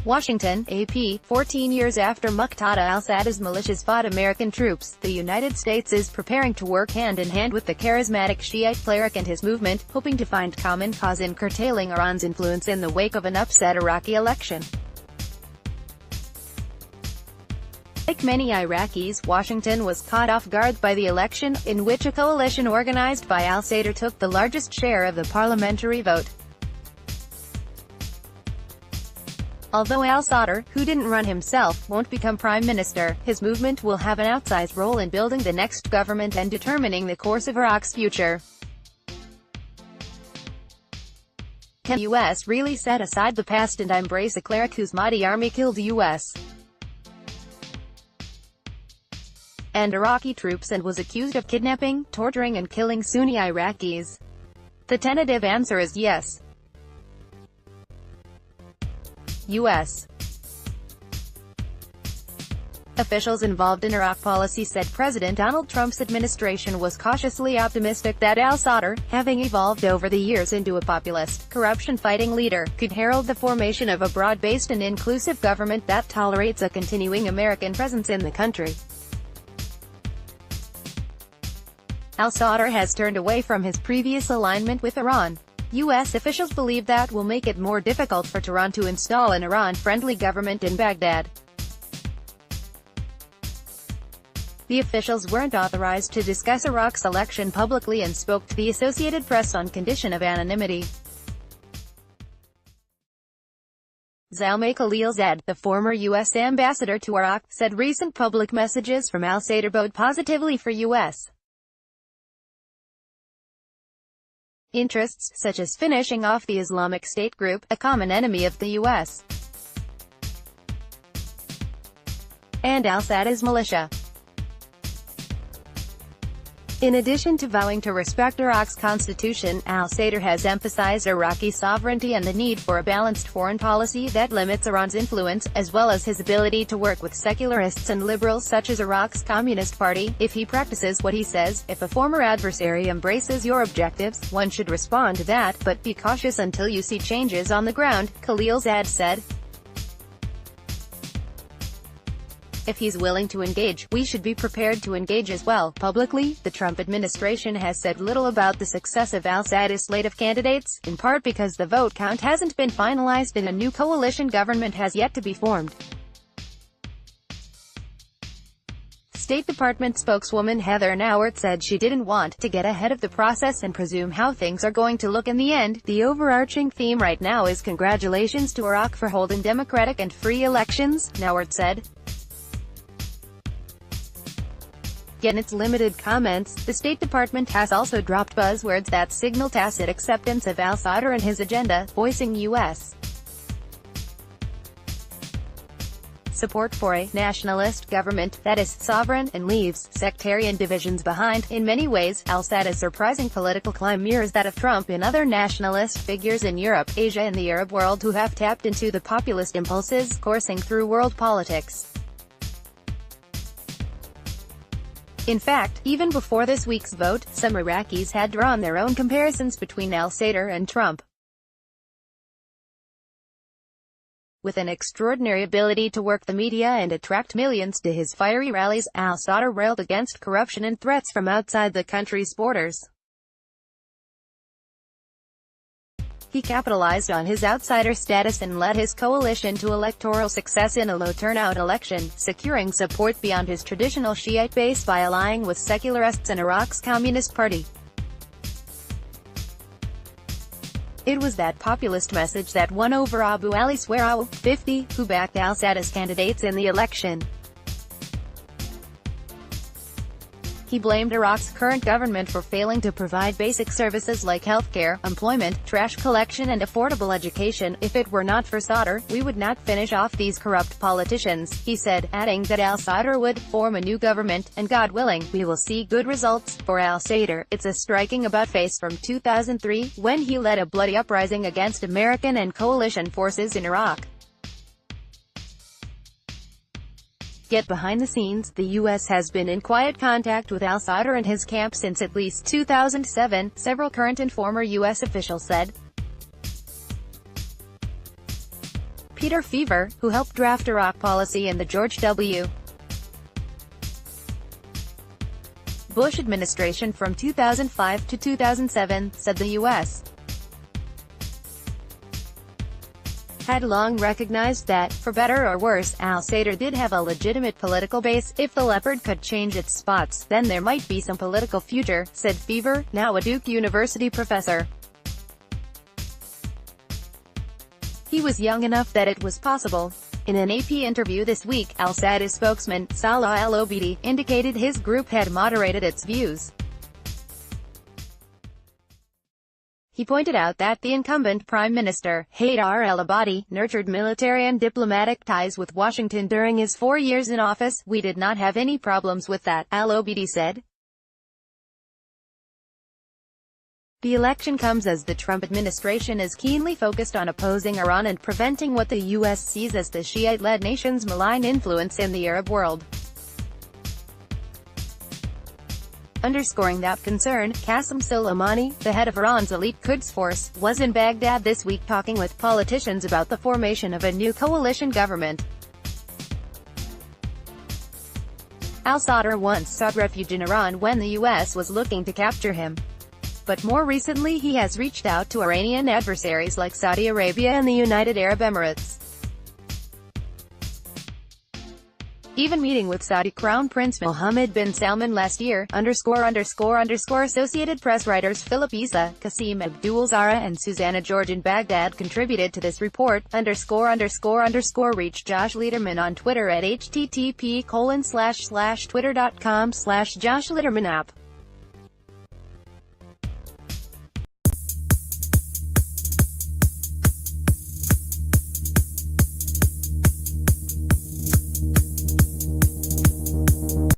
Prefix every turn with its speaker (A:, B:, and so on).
A: Washington, AP. 14 years after Muqtada al-Sadr's militias fought American troops, the United States is preparing to work hand-in-hand with the charismatic Shiite cleric and his movement, hoping to find common cause in curtailing Iran's influence in the wake of an upset Iraqi election. Like many Iraqis, Washington was caught off guard by the election, in which a coalition organized by al-Sadr took the largest share of the parliamentary vote. Although al-Sadr, who didn't run himself, won't become prime minister, his movement will have an outsized role in building the next government and determining the course of Iraq's future. Can the U.S. really set aside the past and embrace a cleric whose mighty army killed U.S. and Iraqi troops and was accused of kidnapping, torturing and killing Sunni Iraqis? The tentative answer is yes. U.S. officials involved in Iraq policy said President Donald Trump's administration was cautiously optimistic that al-Sadr, having evolved over the years into a populist, corruption-fighting leader, could herald the formation of a broad-based and inclusive government that tolerates a continuing American presence in the country. Al-Sadr has turned away from his previous alignment with Iran. U.S. officials believe that will make it more difficult for Tehran to install an Iran-friendly government in Baghdad. The officials weren't authorized to discuss Iraq's election publicly and spoke to the Associated Press on condition of anonymity. Zalmay Khalilzad, the former U.S. ambassador to Iraq, said recent public messages from al-Sadr bode positively for U.S. interests, such as finishing off the Islamic State group, a common enemy of the U.S. and al-Sadr's militia. In addition to vowing to respect Iraq's constitution, al-Sadr has emphasized Iraqi sovereignty and the need for a balanced foreign policy that limits Iran's influence, as well as his ability to work with secularists and liberals such as Iraq's Communist Party. If he practices what he says, if a former adversary embraces your objectives, one should respond to that, but be cautious until you see changes on the ground, Khalilzad said. If he's willing to engage, we should be prepared to engage as well. Publicly, the Trump administration has said little about the success of al-Sadr's slate of candidates, in part because the vote count hasn't been finalized and a new coalition government has yet to be formed. State Department spokeswoman Heather Nauert said she didn't want to get ahead of the process and presume how things are going to look in the end. The overarching theme right now is congratulations to Iraq for holding democratic and free elections, Nauert said. In its limited comments, the State Department has also dropped buzzwords that signal tacit acceptance of al-Sadr and his agenda, voicing U.S. support for a nationalist government that is sovereign and leaves sectarian divisions behind. In many ways, al-Sadr's surprising political climb mirrors that of Trump and other nationalist figures in Europe, Asia and the Arab world who have tapped into the populist impulses coursing through world politics. In fact, even before this week's vote, some Iraqis had drawn their own comparisons between al-Sadr and Trump. With an extraordinary ability to work the media and attract millions to his fiery rallies, al-Sadr railed against corruption and threats from outside the country's borders. He capitalized on his outsider status and led his coalition to electoral success in a low-turnout election, securing support beyond his traditional Shiite base by allying with secularists and Iraq's Communist Party. It was that populist message that won over Abu Ali Swerow, 50, who backed al-Sadr's candidates in the election. He blamed Iraq's current government for failing to provide basic services like healthcare, employment, trash collection and affordable education. If it were not for Sadr, we would not finish off these corrupt politicians, he said, adding that al-Sadr would form a new government, and God willing, we will see good results. For al-Sadr, it's a striking about-face from 2003, when he led a bloody uprising against American and coalition forces in Iraq. Yet behind the scenes, the U.S. has been in quiet contact with al-Sadr and his camp since at least 2007, several current and former U.S. officials said. Peter Fever, who helped draft Iraq policy in the George W. Bush administration from 2005 to 2007, said the U.S. had long recognized that, for better or worse, al-Sadr did have a legitimate political base. If the leopard could change its spots, then there might be some political future, said Fever, now a Duke University professor. He was young enough that it was possible. In an AP interview this week, al-Sadr spokesman, Salah al-Obeidi, indicated his group had moderated its views. He pointed out that the incumbent Prime Minister, Haidar al-Abadi, nurtured military and diplomatic ties with Washington during his 4 years in office. We did not have any problems with that, al-Obeidi said. The election comes as the Trump administration is keenly focused on opposing Iran and preventing what the U.S. sees as the Shiite-led nation's malign influence in the Arab world. Underscoring that concern, Qasem Soleimani, the head of Iran's elite Quds force, was in Baghdad this week talking with politicians about the formation of a new coalition government. Al-Sadr once sought refuge in Iran when the U.S. was looking to capture him. But more recently he has reached out to Iranian adversaries like Saudi Arabia and the United Arab Emirates. Even meeting with Saudi Crown Prince Mohammed bin Salman last year, Associated Press writers Philip Issa, Qasim Abdul-Zahra and Susanna George in Baghdad contributed to this report. Reach Josh Lederman on Twitter at http://twitter.com/JoshLedermanApp.